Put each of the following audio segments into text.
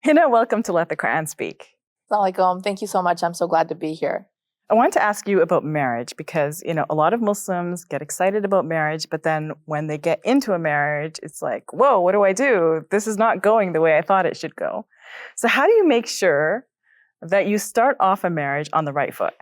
Hina, welcome to Let the Quran Speak. Assalamualaikum. Thank you so much. I'm so glad to be here. I wanted to ask you about marriage because, a lot of Muslims get excited about marriage, but then when they get into a marriage, it's like, whoa, what do I do? This is not going the way I thought it should go. So how do you make sure that you start off a marriage on the right foot?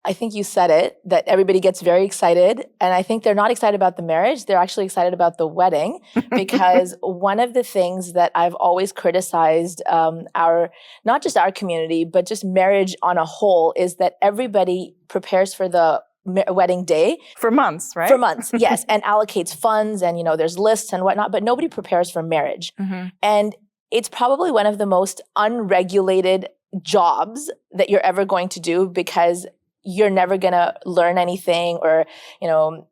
I think you said it, that everybody gets very excited. And I think they're not excited about the marriage. They're actually excited about the wedding because one of the things that I've always criticized not just our community, but just marriage on a whole is that everybody prepares for the wedding day. For months, right? For months, yes. And allocates funds and, there's lists and whatnot, but nobody prepares for marriage. Mm-hmm. And it's probably one of the most unregulated jobs that you're ever going to do because you're never going to learn anything or,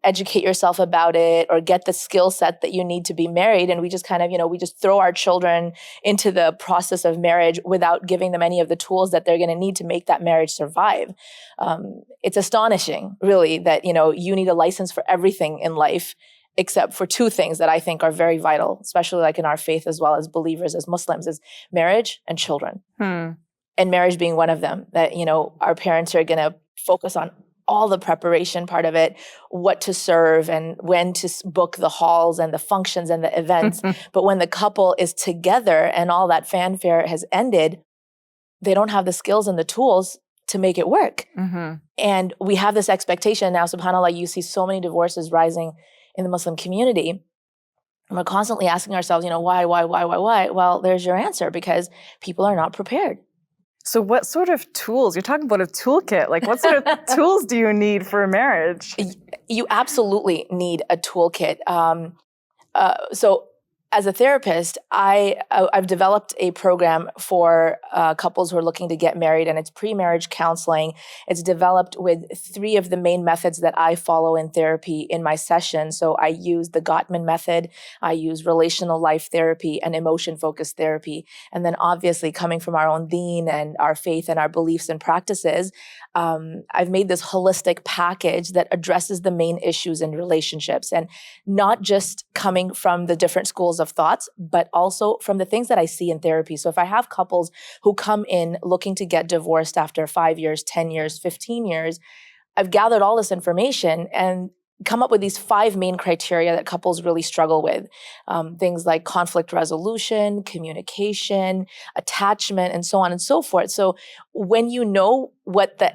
educate yourself about it or get the skill set that you need to be married. And we just kind of, we just throw our children into the process of marriage without giving them any of the tools that they're going to need to make that marriage survive. It's astonishing, really, that, you need a license for everything in life except for two things that I think are very vital, especially like in our faith as well as believers, as Muslims, is marriage and children. And marriage being one of them, that, our parents are going to focus on all the preparation part of it, what to serve and when to book the halls and the functions and the events. But when the couple is together and all that fanfare has ended, they don't have the skills and the tools to make it work. Mm-hmm. And we have this expectation now, subhanAllah, you see so many divorces rising in the Muslim community. And we're constantly asking ourselves, why? Well, there's your answer, because people are not prepared. So what sort of tools? You're talking about a toolkit. Like, what sort of tools do you need for a marriage? You absolutely need a toolkit. So as a therapist, I've developed a program for couples who are looking to get married, and it's pre-marriage counseling. It's developed with 3 of the main methods that I follow in therapy in my session. So I use the Gottman method, I use relational life therapy, and emotion-focused therapy. And then obviously coming from our own deen and our faith and our beliefs and practices, I've made this holistic package that addresses the main issues in relationships, and not just coming from the different schools of thoughts, but also from the things that I see in therapy. So if I have couples who come in looking to get divorced after 5 years, 10 years, 15 years, I've gathered all this information and come up with these 5 main criteria that couples really struggle with. Things like conflict resolution, communication, attachment, and so on and so forth. So when you know what the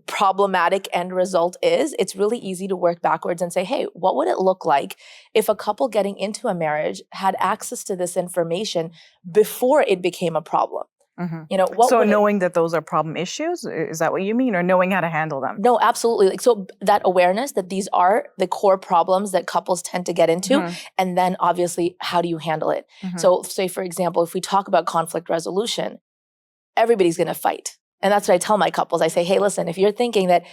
problematic end result is, it's really easy to work backwards and say, hey, what would it look like if a couple getting into a marriage had access to this information before it became a problem? Mm-hmm. Knowing that those are problem issues, is that what you mean? Or knowing how to handle them? No, absolutely. So that awareness that these are the core problems that couples tend to get into. Mm-hmm. And then obviously, how do you handle it? Mm-hmm. So say, for example, if we talk about conflict resolution, everybody's going to fight. And that's what I tell my couples. I say, hey, listen, if you're thinking that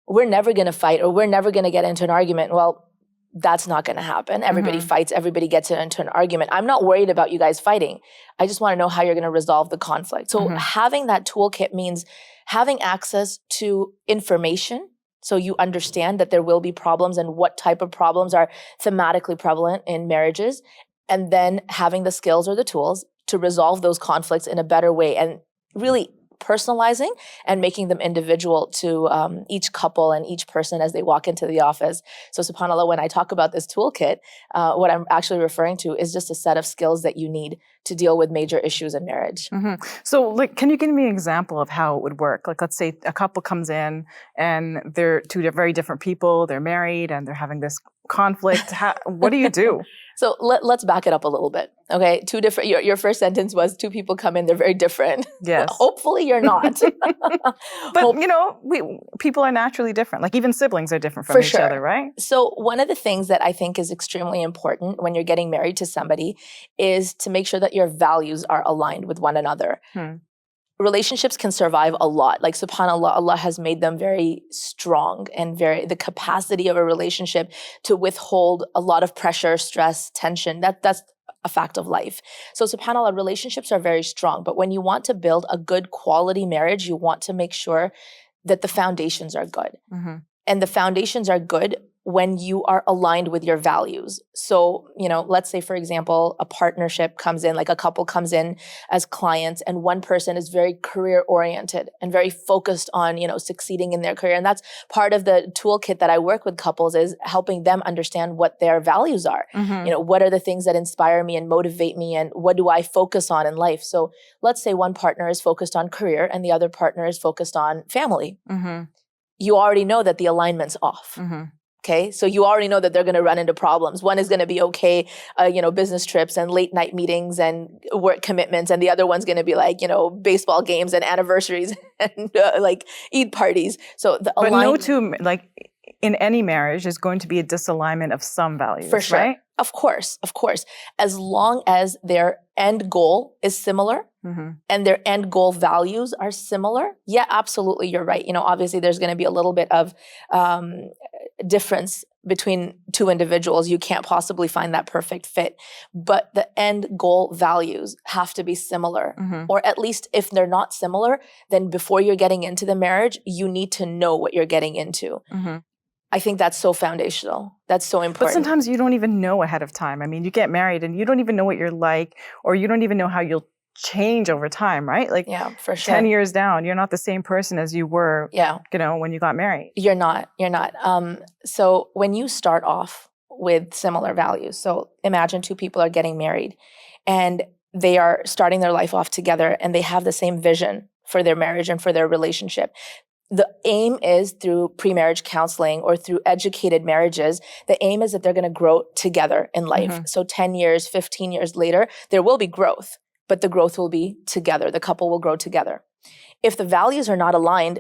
we're never going to fight or we're never going to get into an argument, well, that's not going to happen. Everybody fights. Everybody gets into an argument. I'm not worried about you guys fighting. I just want to know how you're going to resolve the conflict. So having that toolkit means having access to information so you understand that there will be problems and what type of problems are thematically prevalent in marriages, and then having the skills or the tools to resolve those conflicts in a better way, and really personalizing and making them individual to each couple and each person as they walk into the office. So subhanAllah, when I talk about this toolkit, what I'm actually referring to is just a set of skills that you need to deal with major issues in marriage. Mm-hmm. So can you give me an example of how it would work? Like, let's say a couple comes in and they're 2 very different people, they're married and they're having this conflict. What do you do? So let's back it up a little bit. Okay, 2 different. Your first sentence was 2 people come in, they're very different. Yes. Hopefully you're not. But people are naturally different. Like even siblings are different from each other, right? So one of the things that I think is extremely important when you're getting married to somebody is to make sure that your values are aligned with one another. Relationships can survive a lot. Like subhanAllah, Allah has made them very strong and the capacity of a relationship to withhold a lot of pressure, stress, tension. That's a fact of life. So subhanAllah, relationships are very strong. But when you want to build a good quality marriage, you want to make sure that the foundations are good. And the foundations are good when you are aligned with your values. So, let's say, for example, a partnership comes in, like a couple comes in as clients, and one person is very career oriented and very focused on, succeeding in their career. And that's part of the toolkit that I work with couples, is helping them understand what their values are. What are the things that inspire me and motivate me, and what do I focus on in life? So let's say one partner is focused on career and the other partner is focused on family. You already know that the alignment's off. Okay, so you already know that they're going to run into problems. One is going to be okay, business trips and late night meetings and work commitments, and the other one's going to be like, baseball games and anniversaries and like Eid parties. So but no two, like in any marriage, is going to be a disalignment of some values, for sure. Right? Of course. As long as their end goal is similar and their end goal values are similar, yeah, absolutely, you're right. Obviously there's going to be a little bit of difference between two individuals. You can't possibly find that perfect fit, but the end goal values have to be similar. Or at least if they're not similar, then before you're getting into the marriage, you need to know what you're getting into. I think that's so foundational. That's so important. But sometimes you don't even know ahead of time. I mean, you get married and you don't even know what you're like, or you don't even know how you'll change over time, right? Like, yeah, for sure. 10 years down, you're not the same person as you were, when you got married. You're not. So when you start off with similar values, so imagine two people are getting married and they are starting their life off together and they have the same vision for their marriage and for their relationship. The aim is through pre-marriage counseling or through educated marriages, the aim is that they're going to grow together in life. So 10 years, 15 years later, there will be growth, but the growth will be together. The couple will grow together. If the values are not aligned,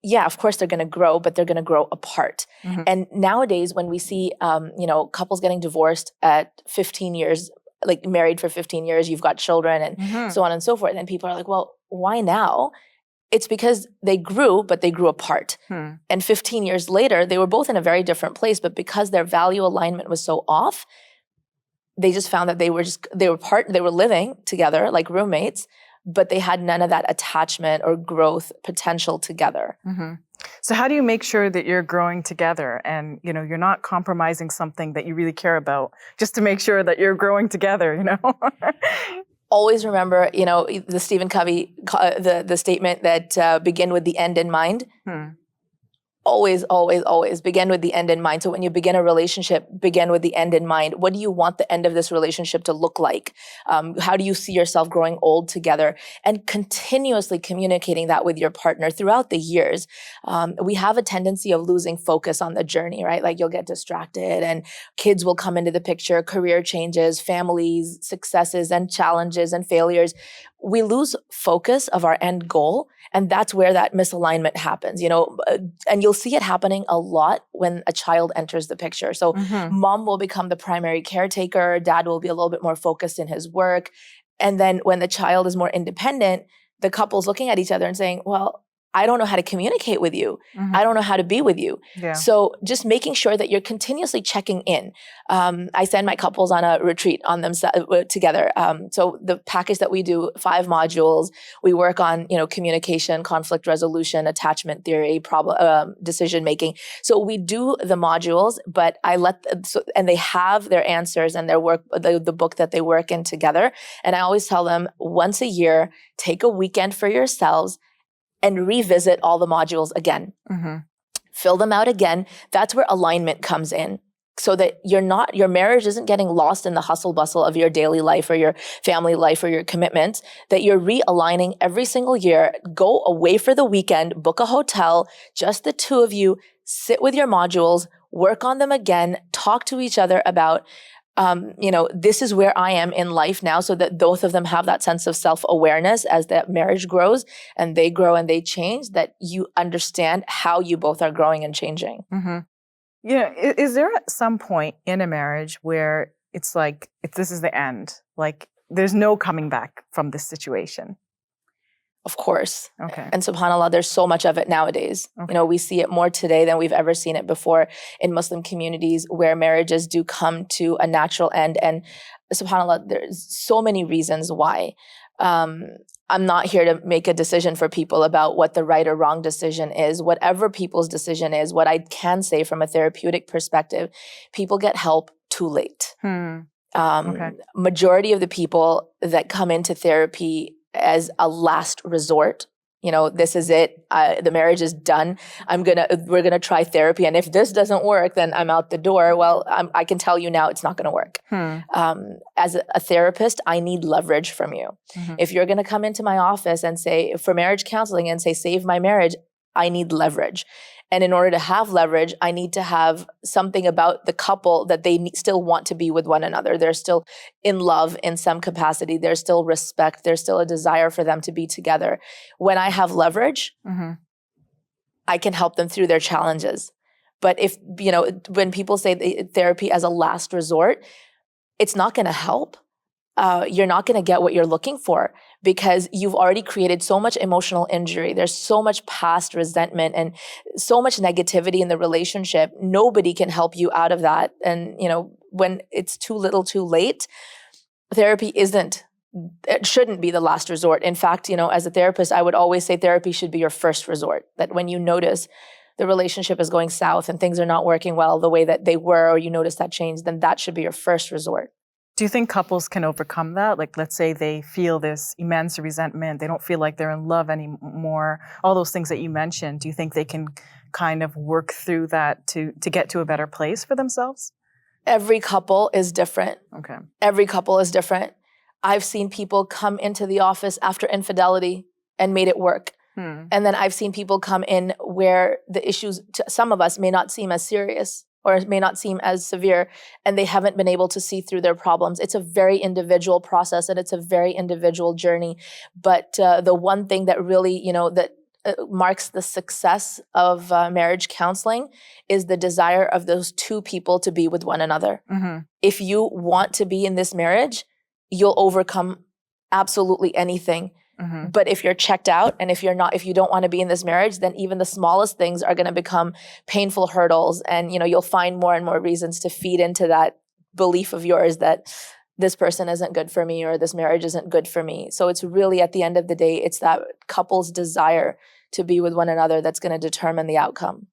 yeah, of course they're going to grow, but they're going to grow apart. And nowadays when we see, couples getting divorced at 15 years, like married for 15 years, you've got children and so on and so forth. And people are like, well, why now? It's because they grew, but they grew apart. And 15 years later, they were both in a very different place, but because their value alignment was so off, they just found that they were living together like roommates, but they had none of that attachment or growth potential together. So how do you make sure that you're growing together and, you're not compromising something that you really care about just to make sure that you're growing together, Always remember, the Stephen Covey, the statement that begin with the end in mind. Always, always, always begin with the end in mind. So when you begin a relationship, begin with the end in mind. What do you want the end of this relationship to look like? How do you see yourself growing old together? And continuously communicating that with your partner throughout the years. We have a tendency of losing focus on the journey, right? Like you'll get distracted and kids will come into the picture, career changes, families, successes and challenges and failures. We lose focus of our end goal. And that's where that misalignment happens, and you'll see it happening a lot when a child enters the picture. So mom will become the primary caretaker. Dad will be a little bit more focused in his work. And then when the child is more independent, the couple's looking at each other and saying, well, I don't know how to communicate with you. I don't know how to be with you. So just making sure that you're continuously checking in. I send my couples on a retreat on them together. So the package that we do, 5 modules, we work on, communication, conflict resolution, attachment theory, problem, decision making. So we do the modules, but I and they have their answers and their work, the book that they work in together. And I always tell them once a year, take a weekend for yourselves and revisit all the modules again. Fill them out again. That's where alignment comes in. So that your marriage isn't getting lost in the hustle bustle of your daily life or your family life or your commitments, that you're realigning every single year. Go away for the weekend, book a hotel, just the two of you, sit with your modules, work on them again, talk to each other about this is where I am in life now, so that both of them have that sense of self-awareness as that marriage grows and they grow and they change, that you understand how you both are growing and changing. Is there at some point in a marriage where it's like, if this is the end, like there's no coming back from this situation? Of course. Okay. And subhanAllah, there's so much of it nowadays. Okay. We see it more today than we've ever seen it before in Muslim communities, where marriages do come to a natural end. And subhanAllah, there's so many reasons why. I'm not here to make a decision for people about what the right or wrong decision is. Whatever people's decision is, what I can say from a therapeutic perspective, people get help too late. Okay. Majority of the people that come into therapy as a last resort, this is it. The marriage is done. We're gonna try therapy, and if this doesn't work, then I'm out the door. Well, I can tell you now, it's not gonna work. As a therapist, I need leverage from you. If you're gonna come into my office and say for marriage counseling and say save my marriage, I need leverage. And in order to have leverage, I need to have something about the couple that they still want to be with one another. They're still in love in some capacity. There's still respect. There's still a desire for them to be together. When I have leverage, I can help them through their challenges. But when people say therapy as a last resort, it's not going to help. You're not going to get what you're looking for because you've already created so much emotional injury. There's so much past resentment and so much negativity in the relationship. Nobody can help you out of that. And, when it's too little too late, therapy it shouldn't be the last resort. In fact, as a therapist, I would always say therapy should be your first resort. That when you notice the relationship is going south and things are not working well the way that they were, or you notice that change, then that should be your first resort. Do you think couples can overcome that? Like, let's say they feel this immense resentment, they don't feel like they're in love anymore, all those things that you mentioned. Do you think they can kind of work through that to get to a better place for themselves? Every couple is different. Okay. Every couple is different. I've seen people come into the office after infidelity and made it work. And then I've seen people come in where the issues to some of us may not seem as serious or it may not seem as severe, and they haven't been able to see through their problems. It's a very individual process and it's a very individual journey. But the one thing that really, that marks the success of marriage counseling is the desire of those two people to be with one another. If you want to be in this marriage, you'll overcome absolutely anything. But if you're checked out and if you don't want to be in this marriage, then even the smallest things are going to become painful hurdles. And, you'll find more and more reasons to feed into that belief of yours that this person isn't good for me or this marriage isn't good for me. So it's really, at the end of the day, it's that couple's desire to be with one another that's going to determine the outcome.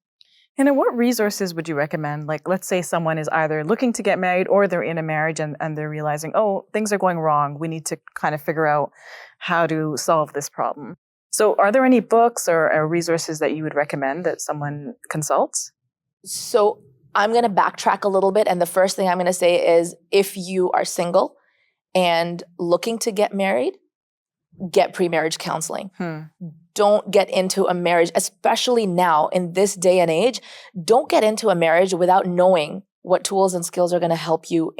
And what resources would you recommend? Like, let's say someone is either looking to get married or they're in a marriage and they're realizing, oh, things are going wrong. We need to kind of figure out how to solve this problem. So are there any books or resources that you would recommend that someone consults? So I'm going to backtrack a little bit. And the first thing I'm going to say is if you are single and looking to get married, get pre-marriage counseling. Don't get into a marriage, especially now in this day and age. Don't get into a marriage without knowing what tools and skills are going to help you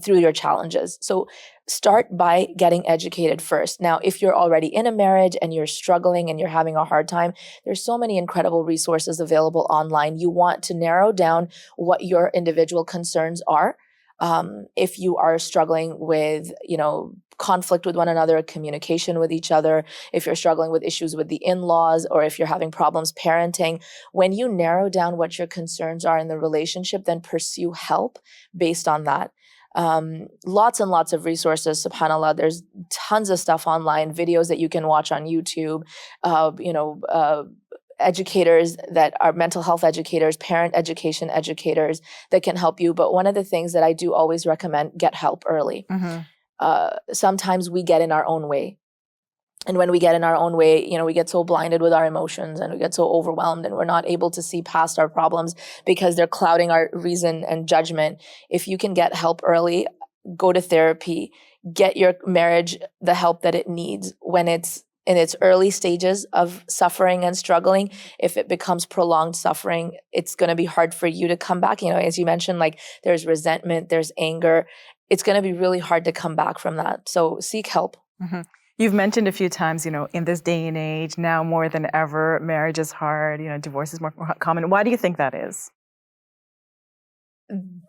through your challenges. So start by getting educated first. Now, if you're already in a marriage and you're struggling and you're having a hard time, there's so many incredible resources available online. You want to narrow down what your individual concerns are. If you are struggling with, conflict with one another, communication with each other, if you're struggling with issues with the in-laws, or if you're having problems parenting, when you narrow down what your concerns are in the relationship, then pursue help based on that. Lots and lots of resources, subhanAllah. There's tons of stuff online, videos that you can watch on YouTube, educators that are mental health educators, parent education educators that can help you. But one of the things that I do always recommend, get help early. Sometimes we get in our own way. And when we get in our own way, we get so blinded with our emotions and we get so overwhelmed and we're not able to see past our problems because they're clouding our reason and judgment. If you can get help early, go to therapy, get your marriage the help that it needs when it's in its early stages of suffering and struggling. If it becomes prolonged suffering, it's going to be hard for you to come back. As you mentioned, like there's resentment, there's anger. It's going to be really hard to come back from that. So seek help. You've mentioned a few times, in this day and age, now more than ever, marriage is hard, divorce is more common. Why do you think that is?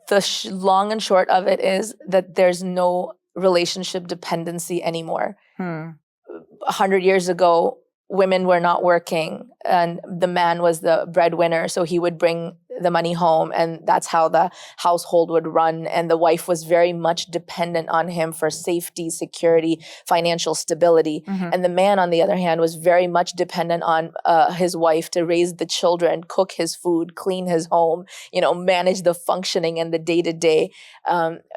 The long and short of it is that there's no relationship dependency anymore. 100 years ago, women were not working and the man was the breadwinner. So he would bring the money home, and that's how the household would run. And the wife was very much dependent on him for safety, security, financial stability. And the man, on the other hand, was very much dependent on his wife to raise the children, cook his food, clean his home, manage the functioning and the day-to-day.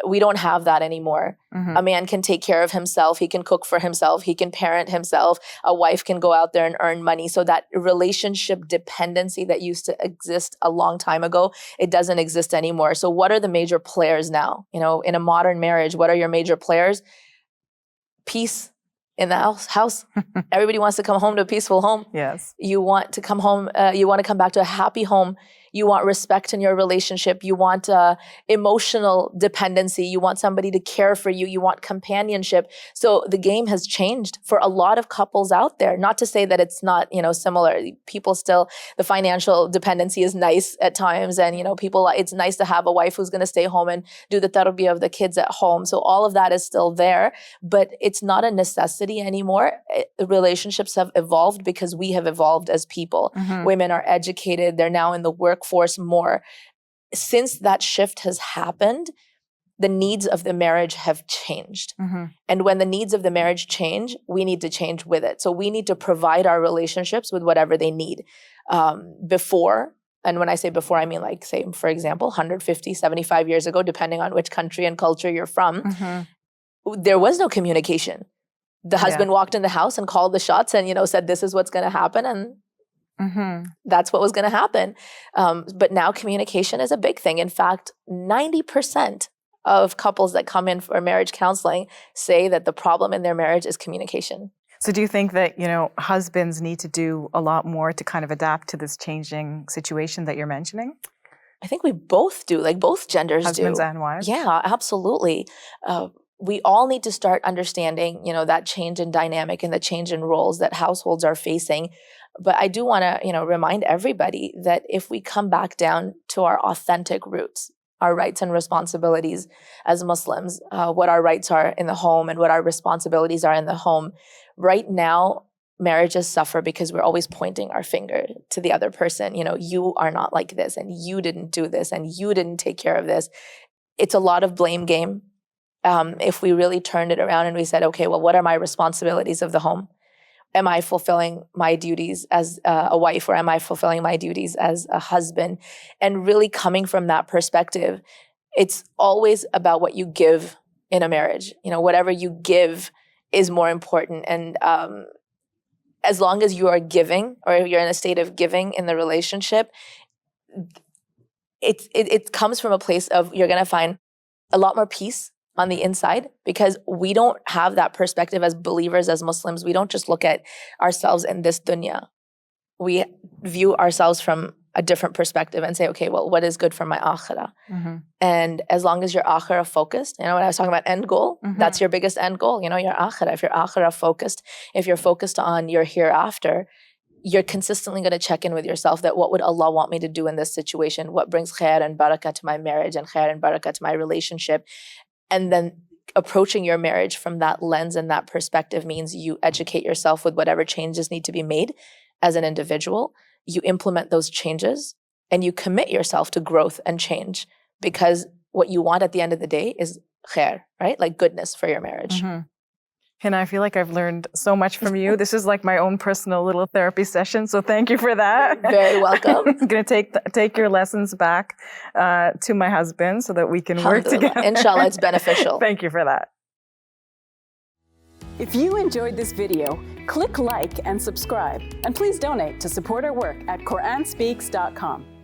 We don't have that anymore. A man can take care of himself. He can cook for himself. He can parent himself. A wife can go out there and earn money. So that relationship dependency that used to exist a long time ago, it doesn't exist anymore. So what are the major players now? In a modern marriage, what are your major players? Peace in the house. Everybody wants to come home to a peaceful home. Yes. You want to come home. You want to come back to a happy home. You want respect in your relationship. You want emotional dependency. You want somebody to care for you. You want companionship. So the game has changed for a lot of couples out there. Not to say that it's not, similar. People still, the financial dependency is nice at times. And, it's nice to have a wife who's going to stay home and do the tarbiyah of the kids at home. So all of that is still there, but it's not a necessity anymore. Relationships have evolved because we have evolved as people. Women are educated. They're now in the workforce more. Since that shift has happened, the needs of the marriage have changed. And when the needs of the marriage change, we need to change with it. So we need to provide our relationships with whatever they need. Before, and when I say before, I mean say, for example, 150, 75 years ago, depending on which country and culture you're from, there was no communication. The husband walked in the house and called the shots and, said, this is what's going to happen. And that's what was going to happen. But now communication is a big thing. In fact, 90% of couples that come in for marriage counseling say that the problem in their marriage is communication. So do you think that, husbands need to do a lot more to kind of adapt to this changing situation that you're mentioning? I think we both do, both genders Husbands do. and wives? Yeah, absolutely. We all need to start understanding, that change in dynamic and the change in roles that households are facing. But I do want to, remind everybody that if we come back down to our authentic roots, our rights and responsibilities as Muslims, what our rights are in the home and what our responsibilities are in the home, right now, marriages suffer because we're always pointing our finger to the other person. You are not like this, and you didn't do this, and you didn't take care of this. It's a lot of blame game. If we really turned it around and we said, okay, well, what are my responsibilities of the home? Am I fulfilling my duties as a wife, or am I fulfilling my duties as a husband? And really coming from that perspective, it's always about what you give in a marriage. Whatever you give is more important. And as long as you are giving, or you're in a state of giving in the relationship, it comes from a place of, you're going to find a lot more peace on the inside, because we don't have that perspective as believers, as Muslims. We don't just look at ourselves in this dunya. We view ourselves from a different perspective and say, okay, well, what is good for my akhirah? And as long as you're akhirah focused, when I was talking about end goal, that's your biggest end goal, your akhirah. If you're akhirah focused, if you're focused on your hereafter, you're consistently going to check in with yourself that what would Allah want me to do in this situation? What brings khair and barakah to my marriage and khair and barakah to my relationship? And then approaching your marriage from that lens and that perspective means you educate yourself with whatever changes need to be made as an individual. You implement those changes and you commit yourself to growth and change, because what you want at the end of the day is khair, right? Goodness for your marriage. Hina, I feel like I've learned so much from you. This is like my own personal little therapy session, so thank you for that. Very welcome. I'm going to take your lessons back to my husband so that we can work together. Inshallah, it's beneficial. Thank you for that. If you enjoyed this video, click like and subscribe. And please donate to support our work at QuranSpeaks.com.